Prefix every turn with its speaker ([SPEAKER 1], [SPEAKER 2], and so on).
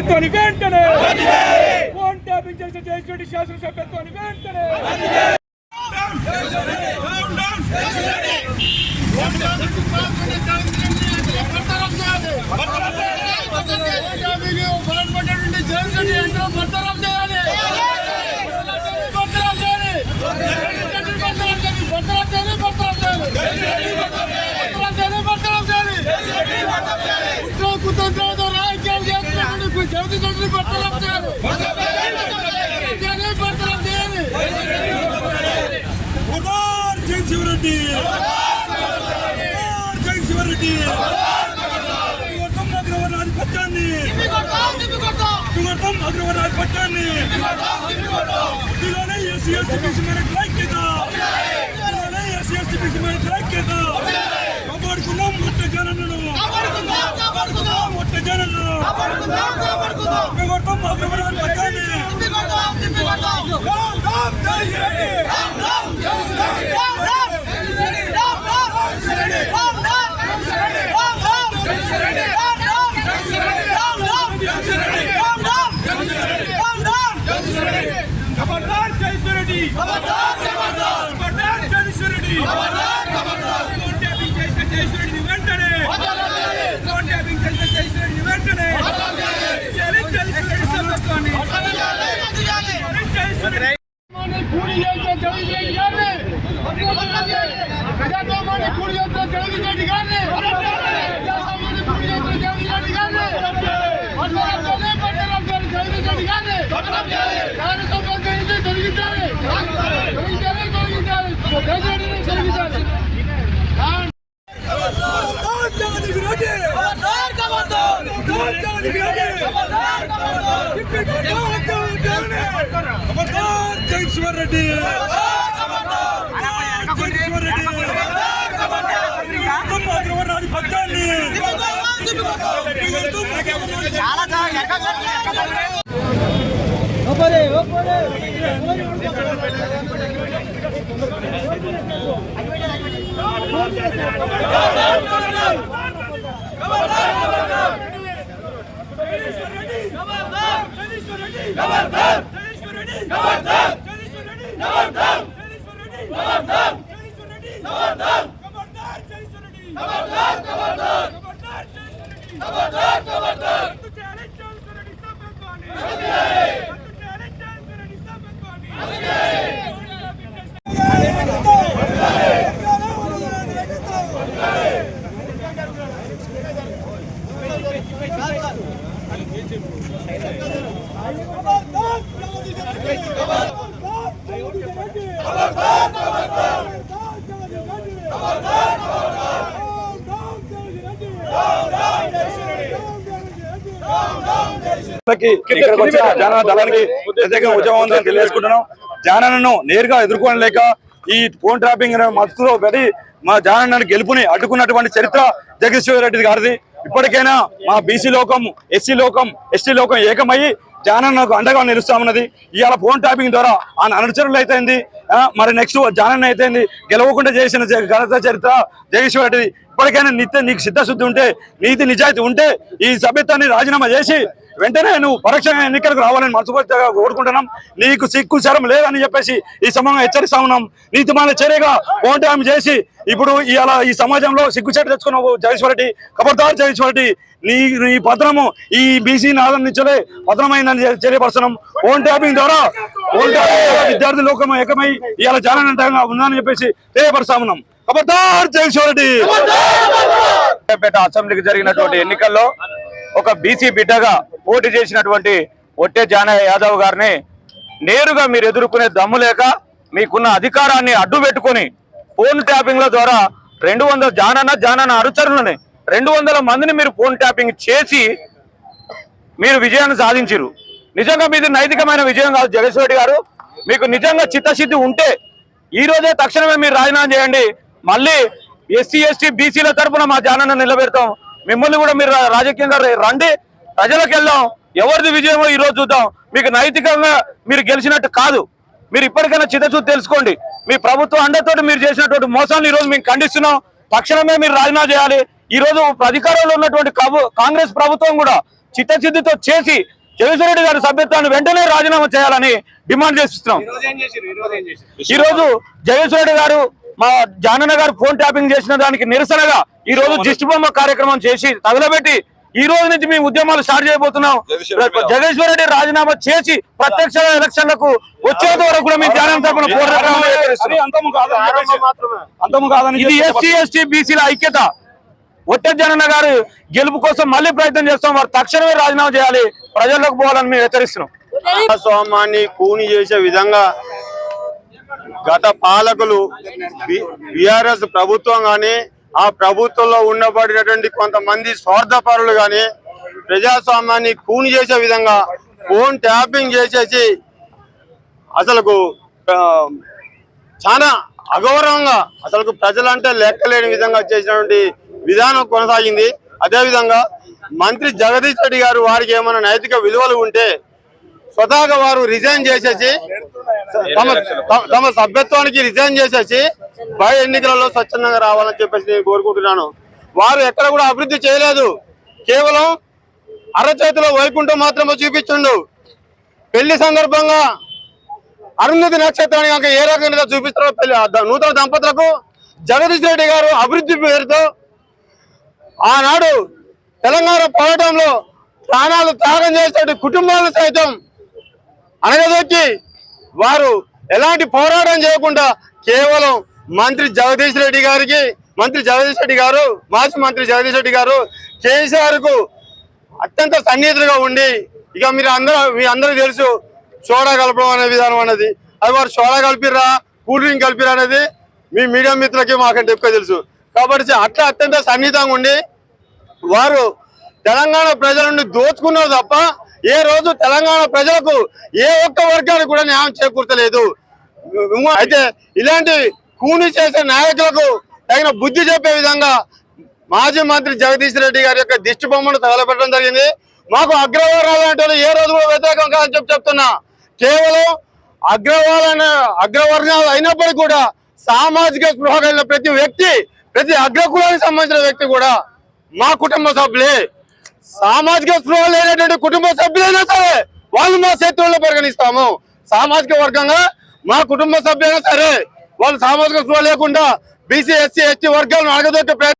[SPEAKER 1] వెంటనే phone tapping చేసిన జయశ్రెడ్డి శాసనసభ్యత్వాన్ని వెంటనే
[SPEAKER 2] ఇక్కడికి వచ్చిన జానన్న దళానికి ప్రత్యేకంగా ఉద్యమం ఉందని తెలియజేసుకుంటున్నాం. జానన్నను నేరుగా ఎదుర్కోలేక ఈ ఫోన్ ట్రాపింగ్ మత్తులో పడి మా జానన్నను గెలుపుని అడ్డుకున్నటువంటి చరిత్ర జగదీశ్వర్ రెడ్డి గారిది. ఇప్పటికైనా మా బీసీ లోకం, ఎస్సీ లోకం, ఎస్టీ లోకం ఏకమయ్యి జానన్నకు అండగా నిలుస్తామన్నది. ఇవాళ ఫోన్ ట్యాపింగ్ ద్వారా ఆ అనుచరులు అయితేంది, మరి నెక్స్ట్ జానన్న అయితేంది, గెలవకుండా చేసిన ఘనత చరిత్ర జగదీశ్వర్ రెడ్డిది. ఇప్పటికైనా నీకు సిద్ధశుద్ధి ఉంటే, నీతి నిజాయితీ ఉంటే ఈ సభ్యత్వాన్ని రాజీనామా చేసి వెంటనే నువ్వు పరోక్ష ఎన్నికలకు రావాలని మనస్ఫూర్తిగా కోరుకుంటున్నాం. నీకు సిగ్గు శరం లేదని చెప్పేసి ఈ సమయంగా హెచ్చరిస్తా ఉన్నాం. నీతిమాల చర్యగా ఫోన్ ట్యాపింగ్ చేసి ఇప్పుడు ఇవాళ ఈ సమాజంలో సిగ్గుచేటు తెచ్చుకున్నావు జగదీశ్వర్ రెడ్డి. ఖబర్దార్ జగదీశ్వర్ రెడ్డి, నీ పత్రము ఈ బీసీ నాదం నుంచే పత్రమైందని తెలియపరుస్తున్నాం. ఫోన్ ట్యాపింగ్ ద్వారా విద్యార్థి లోకం ఏకమై ఇవాళ జానంగా ఉందని చెప్పేసి తెలియపరుస్తా ఉన్నాం. ఖబర్దార్ జగదీశ్వర్ రెడ్డి.
[SPEAKER 3] అసెంబ్లీకి జరిగినటువంటి ఎన్నికల్లో ఒక బీసీ బిడ్డగా పోటీ చేసినటువంటి ఒట్టే జానయ్య యాదవ్ గారిని నేరుగా మీరు ఎదుర్కొనే దమ్ము లేక మీకున్న అధికారాన్ని అడ్డు పెట్టుకుని ఫోన్ ట్యాపింగ్ల ద్వారా 200 జానన్న అనుచరులని 200 మందిని మీరు ఫోన్ ట్యాపింగ్ చేసి మీరు విజయాన్ని సాధించారు. నిజంగా మీది నైతికమైన విజయం కాదు జగదీశ్వర్ రెడ్డి గారు. మీకు నిజంగా చిత్తశుద్ధి ఉంటే ఈ రోజే తక్షణమే మీరు రాజీనామా చేయండి. మళ్ళీ ఎస్సీ ఎస్టీ బీసీల తరఫున మా జానన్న నిలబెడతాం. మిమ్మల్ని కూడా మీరు రాజకీయంగా రండి, ప్రజలకు వెళ్దాం. ఎవరిది విజయమో ఈ రోజు చూద్దాం. మీకు నైతికంగా మీరు గెలిచినట్టు కాదు. మీరు ఇప్పటికైనా చిత్తశుద్ధి తెలుసుకోండి. మీ ప్రభుత్వం అండతోటి మీరు చేసినటువంటి మోసాన్ని ఈ రోజు మేము ఖండిస్తున్నాం. తక్షణమే మీరు రాజీనామా చేయాలి. ఈ రోజు అధికారంలో ఉన్నటువంటి కాంగ్రెస్ ప్రభుత్వం కూడా చిత్తశుద్ధితో చేసి జగదీశ్వర రెడ్డి గారి సభ్యత్వాన్ని వెంటనే రాజీనామా చేయాలని డిమాండ్ చేస్తున్నాం. ఈ రోజు జగదీశ్వర రెడ్డి గారు మా జానన్న గారు ఫోన్ ట్యాపింగ్ చేసిన దానికి నిరసనగా ఈ రోజు దిష్టి బొమ్మ కార్యక్రమం చేసి తగలబెట్టి ఈ రోజు నుంచి మేము ఉద్యమాలు స్టార్ట్ చేయబోతున్నాం. జగదీశ్వర రెడ్డి రాజీనామా చేసి ప్రత్యక్ష ఎలక్షన్లకు వచ్చేంత వరకు కూడా మేము జానన్న తరపున పోరాటం. ఇది ఎస్సీ ఎస్టీ బీసీల ఐక్యత. ఒట్టే జానన్న గారు గెలుపు కోసం మళ్ళీ ప్రయత్నం చేస్తాం. వారు తక్షణమే రాజీనామా చేయాలి, ప్రజల్లోకి పోవాలని మేము హెచ్చరిస్తున్నాం.
[SPEAKER 4] ప్రజాస్వామ్యాన్ని కూని చేసే విధంగా గత పాలకులు బీఆర్ఎస్ ప్రభుత్వం గాని ఆ ప్రభుత్వంలో ఉండబడినటువంటి కొంతమంది స్వార్థపరులు గాని ప్రజాస్వామ్యాన్ని కూని చేసే విధంగా ఫోన్ ట్యాపింగ్ చేసేసి అసలుకు చాలా అగౌరవంగా అసలు ప్రజలంటే లెక్కలేని విధంగా చేసినటువంటి విధానం కొనసాగింది. అదేవిధంగా మంత్రి జగదీష్ రెడ్డి గారు వారికి ఏమైనా నైతిక విలువలు ఉంటే స్వతహాగా వారు రిజైన్ చేసేసి తమ సభ్యత్వానికి రిజైన్ చేసేసి బై ఎన్నికలలో స్వచ్ఛందంగా రావాలని చెప్పేసి నేను కోరుకుంటున్నాను. వారు ఎక్కడ కూడా అభివృద్ధి చేయలేదు, కేవలం అరచేతిలో వైకుంఠం మాత్రమే చూపించుండు. పెళ్లి సందర్భంగా అరుంధతి నక్షత్రాన్ని కనుక ఏ రకంగా చూపిస్తారో నూతన దంపతులకు జగదీష్ రెడ్డి గారు అభివృద్ధి పేరుతో ఆనాడు తెలంగాణ పోరాటంలో ప్రాణాలు త్యాగం చేసే కుటుంబాలను సైతం అనగదొక్కి వారు ఎలాంటి పోరాటం చేయకుండా కేవలం మంత్రి జగదీష్ రెడ్డి గారు మాజీ మంత్రి జగదీష్ రెడ్డి గారు కేసీఆర్ కు అత్యంత సన్నిహితులుగా ఉండి ఇక మీ అందరూ తెలుసు సోడా కలపడం అనే విధానం అన్నది. అది వారు సోడా కలిపిరా కూల్ డ్రింక్ కలిపిరా అనేది మీ మీడియా మిత్రులకి మాకంటే ఎక్కువ తెలుసు. కాబట్టి అట్లా అత్యంత సన్నిహితంగా ఉండి వారు తెలంగాణ ప్రజల నుండి దోచుకున్నారు తప్ప ఏ రోజు తెలంగాణ ప్రజలకు ఏ ఒక్క వర్గానికి కూడా న్యాయం చేకూర్చలేదు. అయితే ఇలాంటి కూని చేసే నాయకులకు తగిన బుద్ధి చెప్పే విధంగా మాజీ మంత్రి జగదీష్ రెడ్డి గారి యొక్క దిష్టి బొమ్మను తగలబెట్టడం జరిగింది. మాకు అగ్రవర్ణాలు అంటే ఏ రోజు కూడా వ్యతిరేకం కాదని చెప్తున్నా. కేవలం అగ్రవర్ణాలు అయినప్పటికీ కూడా సామాజిక స్పృహ కలిగిన ప్రతి అగ్రకులానికి సంబంధించిన వ్యక్తి కూడా మా కుటుంబ సభ్యులే. సామాజిక స్పృహ లేనటువంటి కుటుంబ సభ్యులైనా సరే వాళ్ళు మా శత్రువుల్లో పరిగణిస్తాము. సామాజిక వర్గంగా మా కుటుంబ సభ్యులైనా సరే వాళ్ళు సామాజిక స్పృహ లేకుండా బీసీ ఎస్సీ ఎస్టీ వర్గాలను అడగదొక్కే